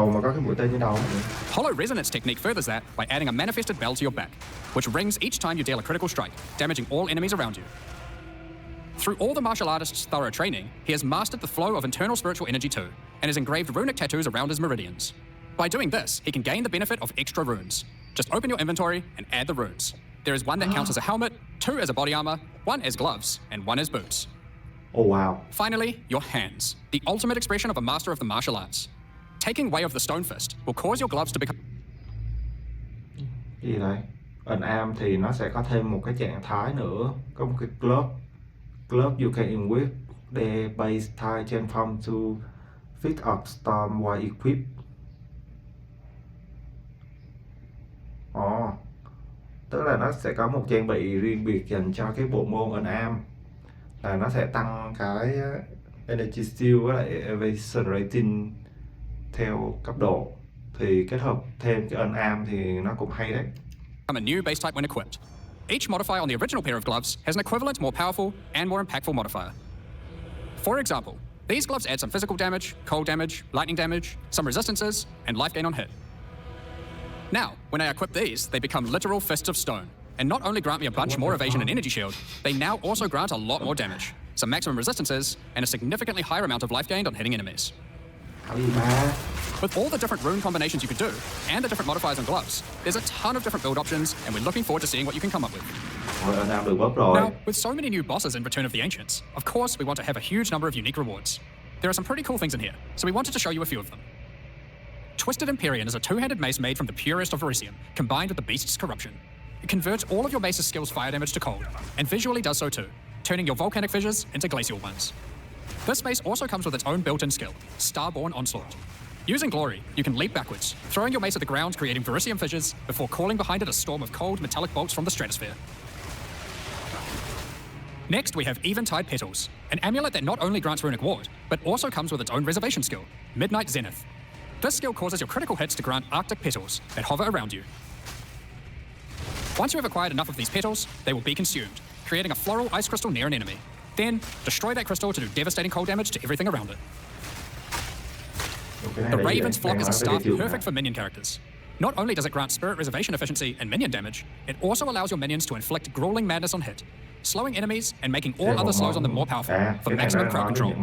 Hollow resonance technique furthers that by adding a manifested bell to your back, which rings each time you deal a critical strike, damaging all enemies around you. Through all the martial artist's thorough training, he has mastered the flow of internal spiritual energy too, and has engraved runic tattoos around his meridians. By doing this, he can gain the benefit of extra runes. Just open your inventory and add the runes. There is one that counts as a helmet, 2 as a body armor, 1 as gloves, and 1 as boots. Oh wow. Finally, your hands, the ultimate expression of a master of the martial arts. Taking Way of the Stone Fist will cause your gloves to become... Gì đây? Unarmed thì nó sẽ có thêm một cái trạng thái nữa, có một cái glove. Glove you can equip the base type transform to fit of storm while equipped. Tức là nó sẽ có một trang bị riêng biệt dành cho cái bộ môn unarmed, là nó sẽ tăng cái energy steal với lại evasion rating theo cấp độ, thì kết hợp thêm cái unarmed thì nó cũng hay đấy. A new base type when equipped. Each modifier on the original pair of gloves has an equivalent, more powerful and more impactful modifier. For example, these gloves add some physical damage, cold damage, lightning damage, some resistances, and life gain on hit. Now, when I equip these, they become literal fists of stone, and not only grant me a bunch more evasion and energy shield, they now also grant a lot more damage, some maximum resistances, and a significantly higher amount of life gained on hitting enemies. With all the different rune combinations you could do, and the different modifiers on gloves, there's a ton of different build options, and we're looking forward to seeing what you can come up with. Now, with so many new bosses in Return of the Ancients, of course we want to have a huge number of unique rewards. There are some pretty cool things in here, so we wanted to show you a few of them. Twisted Empyrean is a 2-handed mace made from the purest of Verisium, combined with the beast's corruption. it converts all of your base's skills fire damage to cold, and visually does so too, turning your volcanic fissures into glacial ones. This base also comes with its own built-in skill, Starborn Onslaught. Using Glory, you can leap backwards, throwing your mace at the ground, creating Verisium fissures, before calling behind it a storm of cold, metallic bolts from the stratosphere. Next, we have Eventide Petals, an amulet that not only grants runic ward, but also comes with its own reservation skill, Midnight Zenith. This skill causes your critical hits to grant Arctic petals that hover around you. Once you have acquired enough of these petals, they will be consumed, creating a floral ice crystal near an enemy. Then, destroy that crystal to do devastating cold damage to everything around it. The Raven's Flock is a staff perfect for minion characters. Not only does it grant spirit reservation efficiency and minion damage, it also allows your minions to inflict grueling madness on hit, slowing enemies and making all other slows on them more powerful for maximum crowd control.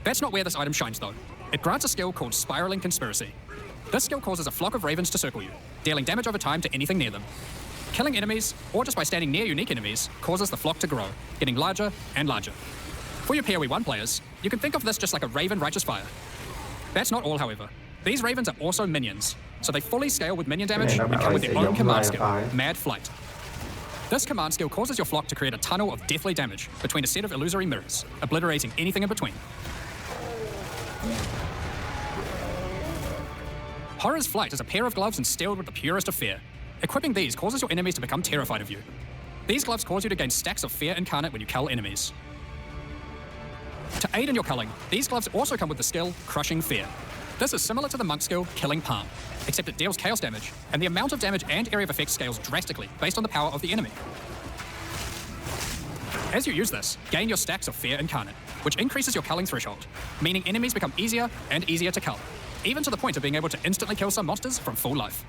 That's not where this item shines though. It grants a skill called Spiraling Conspiracy. This skill causes a flock of ravens to circle you, dealing damage over time to anything near them. Killing enemies, or just by standing near unique enemies, causes the flock to grow, getting larger and larger. For your POE1 players, you can think of this just like a Raven Righteous Fire. That's not all, however. These ravens are also minions, so they fully scale with minion damage and come with their own command skill, Mad Flight. This command skill causes your flock to create a tunnel of deathly damage between a set of illusory mirrors, obliterating anything in between. Horror's Flight is a pair of gloves instilled with the purest of fear. Equipping these causes your enemies to become terrified of you. These gloves cause you to gain stacks of fear incarnate when you cull enemies. To aid in your culling, these gloves also come with the skill Crushing Fear. This is similar to the monk skill Killing Palm, except it deals chaos damage, and the amount of damage and area of effect scales drastically based on the power of the enemy. As you use this, gain your stacks of Fear Incarnate, which increases your culling threshold, meaning enemies become easier and easier to cull, even to the point of being able to instantly kill some monsters from full life.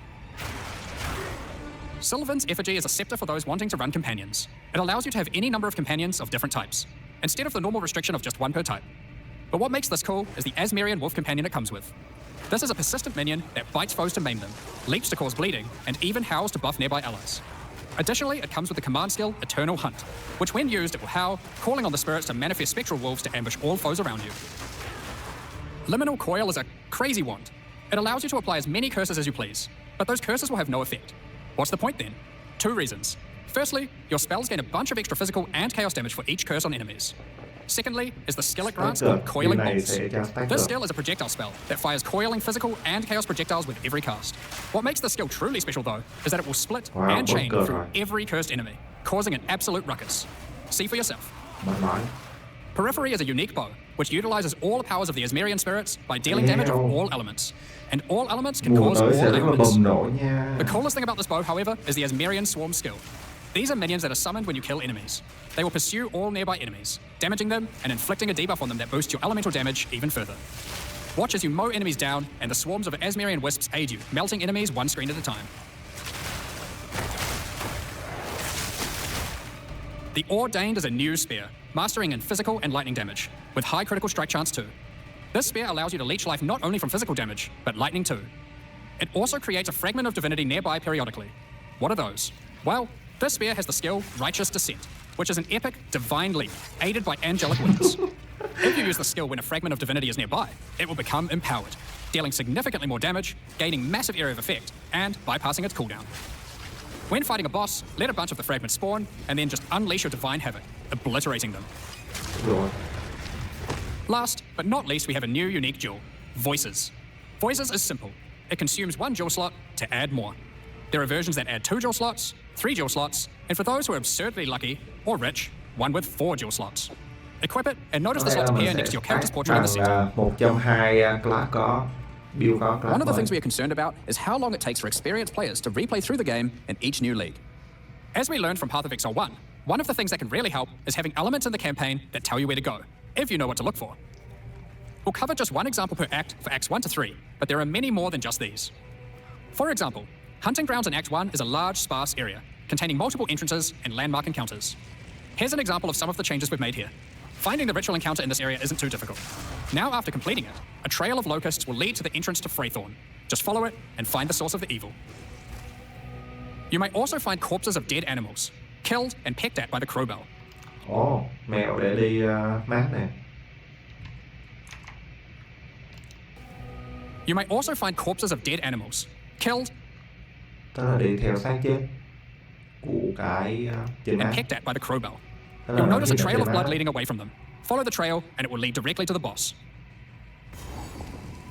Sylvan's Effigy is a scepter for those wanting to run companions. It allows you to have any number of companions of different types, instead of the normal restriction of just one per type. But what makes this cool is the Asmerian Wolf companion it comes with. This is a persistent minion that bites foes to maim them, leaps to cause bleeding, and even howls to buff nearby allies. Additionally, it comes with the command skill Eternal Hunt, which when used it will howl, calling on the spirits to manifest spectral wolves to ambush all foes around you. Liminal Coil is a crazy wand. It allows you to apply as many curses as you please, but those curses will have no effect. What's the point then? 2 reasons. Firstly, your spells gain a bunch of extra physical and chaos damage for each curse on enemies. Secondly, is the skill it grants called Coiling Bolts. This skill is a projectile spell that fires coiling physical and chaos projectiles with every cast. What makes this skill truly special though, is that it will split and chain through every cursed enemy, causing an absolute ruckus. See for yourself. Periphery is a unique bow, which utilizes all the powers of the Asmerian spirits by dealing damage of all elements. And all elements can cause all ailments. The coolest thing about this bow, however, is the Asmerian Swarm skill. These are minions that are summoned when you kill enemies. They will pursue all nearby enemies, damaging them and inflicting a debuff on them that boosts your elemental damage even further. Watch as you mow enemies down, and the swarms of Asmerian wisps aid you, melting enemies one screen at a time. The Ordained is a new spear, mastering in physical and lightning damage, with high critical strike chance too. This spear allows you to leech life not only from physical damage, but lightning too. It also creates a fragment of divinity nearby periodically. What are those? Well, this spear has the skill Righteous Descent, which is an epic, divine leap, aided by angelic wings. If you use the skill when a fragment of divinity is nearby, it will become empowered, dealing significantly more damage, gaining massive area of effect, and bypassing its cooldown. When fighting a boss, let a bunch of the fragments spawn, and then just unleash your divine havoc, obliterating them. Last, but not least, we have a new unique jewel, Voices. Voices is simple. It consumes 1 jewel slot to add more. There are versions that add 2 jewel slots, 3 jewel slots, and for those who are absurdly lucky or rich, one with 4 jewel slots. Equip it and notice the slots appear next to your character's portrait in the center. One of the things we are concerned about is how long it takes for experienced players to replay through the game in each new league. As we learned from Path of Exile 1, one of the things that can really help is having elements in the campaign that tell you where to go, if you know what to look for. We'll cover just one example per act for Acts 1 to 3, but there are many more than just these. For example, Hunting Grounds in Act 1 is a large, sparse area, containing multiple entrances and landmark encounters. Here's an example of some of the changes we've made here. Finding the ritual encounter in this area isn't too difficult. Now after completing it, a trail of locusts will lead to the entrance to Freythorn. Just follow it and find the source of the evil. You may also find corpses of dead animals, killed and pecked at by the crowbell. Mèo để đi mát nè. You may also find corpses of dead animals, killed Tức là đi theo xác chết. của cái trên and map. pecked at by the crowbar. Thế là You'll notice a hiện ở trail trên of blood map. leading away from them. Follow the trail, and it will lead directly to the boss.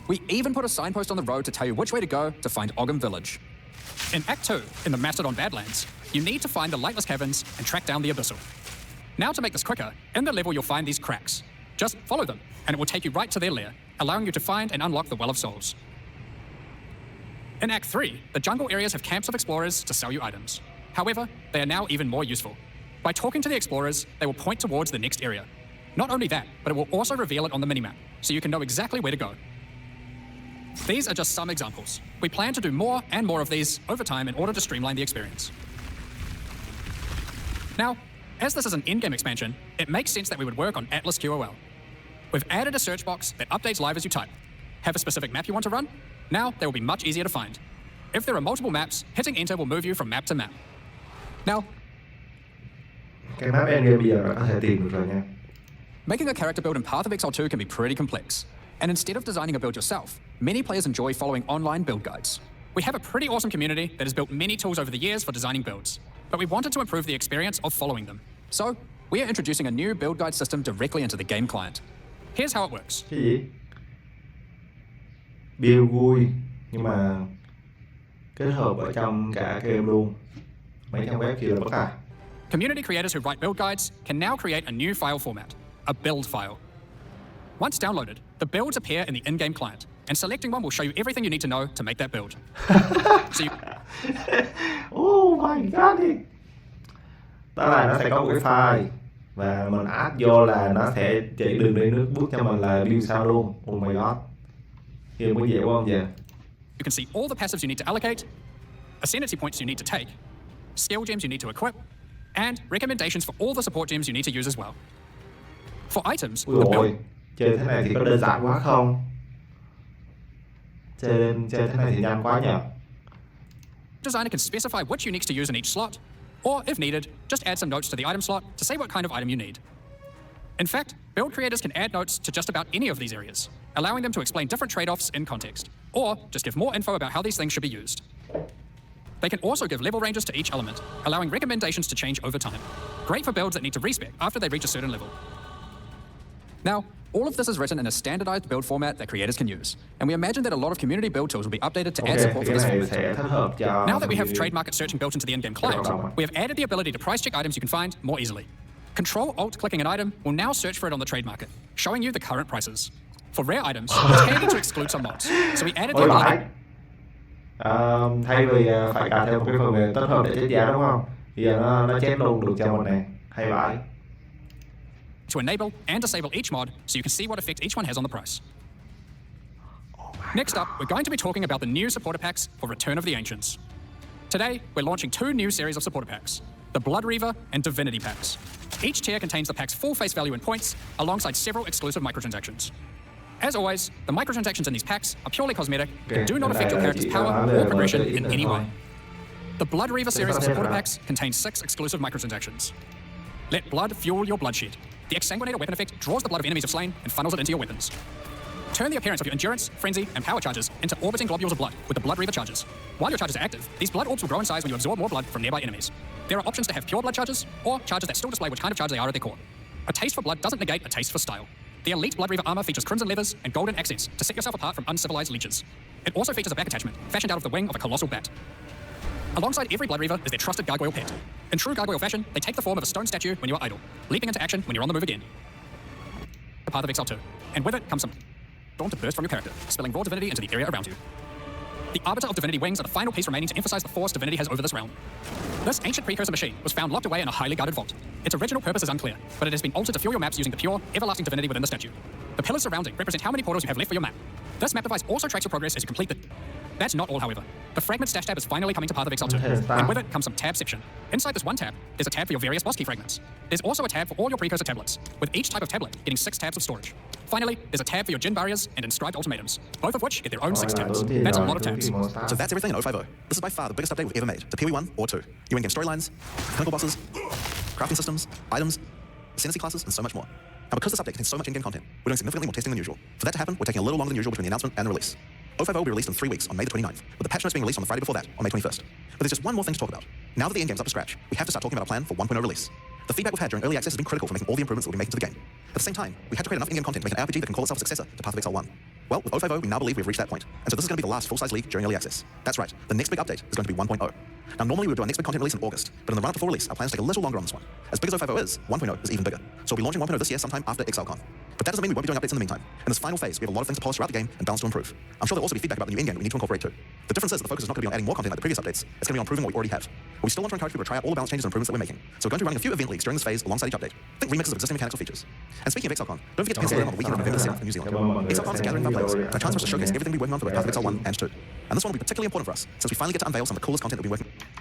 We even put a signpost on the road to tell you which way to go to find Ogham Village. In Act 2, in the Mastodon Badlands, you need to find the Lightless Caverns and track down the Abyssal. Now to make this quicker, in the level you'll find these cracks. Just follow them, and it will take you right to their lair, allowing you to find and unlock the Well of Souls. In Act 3, the jungle areas have camps of explorers to sell you items. However, they are now even more useful. By talking to the explorers, they will point towards the next area. Not only that, but it will also reveal it on the minimap, so you can know exactly where to go. These are just some examples. We plan to do more and more of these over time in order to streamline the experience. Now, as this is an in-game expansion, it makes sense that we would work on Atlas QOL. We've added a search box that updates live as you type. Have a specific map you want to run? Now they will be much easier to find. If there are multiple maps, hitting enter will move you from map to map. Now, Cái map Endgame bây giờ đã có thể tìm được rồi nha. making a character build in Path of Exile 2 can be pretty complex. And instead of designing a build yourself, many players enjoy following online build guides. We have a pretty awesome community that has built many tools over the years for designing builds, but we wanted to improve the experience of following them. So, we are introducing a new build guide system directly into the game client. Here's how it works. Cái gì? Build vui nhưng mà kết hợp ở trong cả game luôn. Mấy trang web kia là bất à? Community creators who write build guides can now create a new file format, a build file. Once downloaded, the builds appear in the in-game client, and selecting one will show you everything you need to know to make that build. So you Oh my god! Đó là nó sẽ có một cái file và mình add vô là nó sẽ chỉ đường đi nước bước cho mình là build sao luôn. Oh my god! Kia mới dễ quá không vậy? You can see all the passives you need to allocate, ascendancy points you need to take, skill gems you need to equip, and recommendations for all the support gems you need to use as well. For items, Ui the dồi, build chơi thế này thì có đơn giản quá không? Chơi thế này thì nhanh quá nhờ. designer can specify which uniques to use in each slot, or if needed, just add some notes to the item slot to say what kind of item you need. In fact, build creators can add notes to just about any of these areas, allowing them to explain different trade-offs in context, or just give more info about how these things should be used. They can also give level ranges to each element, allowing recommendations to change over time. Great for builds that need to respec after they reach a certain level. Now, all of this is written in a standardized build format that creators can use, and we imagine that a lot of community build tools will be updated to add Ok, support thì for cái this này format. sẽ thích hợp cho Now that we have community. trade market searching built into the in-game client, we have added the ability to price check items you can find more easily. Control-Alt-clicking an item will now search for it on the trade market, showing you the current prices. For rare items, it's handy to exclude some mods, so we added the Ôi ability lại thay vì phải cài thêm một cái phần mềm tích hợp để chết giá đúng không? Bây giờ nó chép luôn được cho mình này. Hay vậy. to enable and disable each mod so you can see what effect each one has on the price. Next up, we're going to be talking about the new supporter packs for Return of the Ancients. Today, we're launching two new series of supporter packs, the Blood Reaver and Divinity packs. Each tier contains the pack's full face value in points, alongside several exclusive microtransactions. As always, the microtransactions in these packs are purely cosmetic and do not affect your character's power or progression in any way. The Blood Reaver series of supporter packs contains 6 exclusive microtransactions. Let blood fuel your bloodshed. The Exsanguinator weapon effect draws the blood of enemies you've slain and funnels it into your weapons. Turn the appearance of your endurance, frenzy, and power charges into orbiting globules of blood with the Blood Reaver charges. While your charges are active, these blood orbs will grow in size when you absorb more blood from nearby enemies. There are options to have pure blood charges, or charges that still display which kind of charge they are at their core. A taste for blood doesn't negate a taste for style. The Elite Blood Reaver armor features crimson leathers and golden accents to set yourself apart from uncivilized leeches. It also features a back attachment, fashioned out of the wing of a colossal bat. Alongside every Blood Reaver is their trusted gargoyle pet. In true gargoyle fashion, they take the form of a stone statue when you are idle, leaping into action when you're on the move again. The Path of Exile 2, and with it comes some dawn to burst from your character, spilling raw divinity into the area around you. The Arbiter of Divinity wings are the final piece remaining to emphasize the force divinity has over this realm. This ancient precursor machine was found locked away in a highly guarded vault. Its original purpose is unclear, but it has been altered to fuel your maps using the pure, everlasting divinity within the statue. The pillars surrounding represent how many portals you have left for your map. This map device also tracks your progress as you complete the... That's not all, however. The Fragment Stash tab is finally coming to Path of Exile 2, and with it comes some tab section. Inside this one tab, there's a tab for your various boss key fragments. There's also a tab for all your precursor tablets, with each type of tablet getting 6 tabs of storage. Finally, there's a tab for your Djinn barriers and inscribed ultimatums, both of which get their own 6 tabs. That's a lot of tabs. So that's everything in 0.5. This is by far the biggest update we've ever made to POE1 or 2. New in-game storylines, clinical bosses, crafting systems, items, ascendancy classes, and so much more. Now, because this update contains so much in-game content, we're doing significantly more testing than usual. For that to happen, we're taking a little longer than usual between the announcement and the release. 0.5 will be released in 3 weeks on May the 29th, with the patch notes being released on the Friday before that, on May 21st. But there's just one more thing to talk about. Now that the endgame's up to scratch, we have to start talking about a plan for 1.0 release. The feedback we've had during early access has been critical for making all the improvements that we'll be making to the game. At the same time, we had to create enough in-game content to make an RPG that can call itself a successor to Path of Exile 1. Well, with 0.5, we now believe we've reached that point, and so this is going to be the last full-size league during early access. That's right, the next big update is going to be 1.0. Now, normally we would do our next big content release in August, but in the run-up to full release, our plans take a little longer on this one. As big as 0.5 is, 1.0 is even bigger. So we'll be launching 1.0 this year sometime after ExileCon. But that doesn't mean we won't be doing updates in the meantime. In this final phase, we have a lot of things to polish throughout the game and balance to improve. I'm sure there'll also be feedback about the new endgame that we need to incorporate too. The difference is that the focus is not going to be on adding more content like the previous updates, it's going to be on improving what we already have. But we still want to encourage people to try out all the balance changes and improvements that we're making. So we're going to be running a few event leagues during this phase alongside each update. Think remixes of existing mechanics or features. And speaking of ExileCon, don't forget to consider on the weekend of November 7th in New Zealand. ExileCon is a gathering of our players, and a chance for us to showcase everything we're working on for both Path of Exile 1 and 2. And this one will be particularly important for us, since we finally get to unveil some of the coolest content that we've been working on.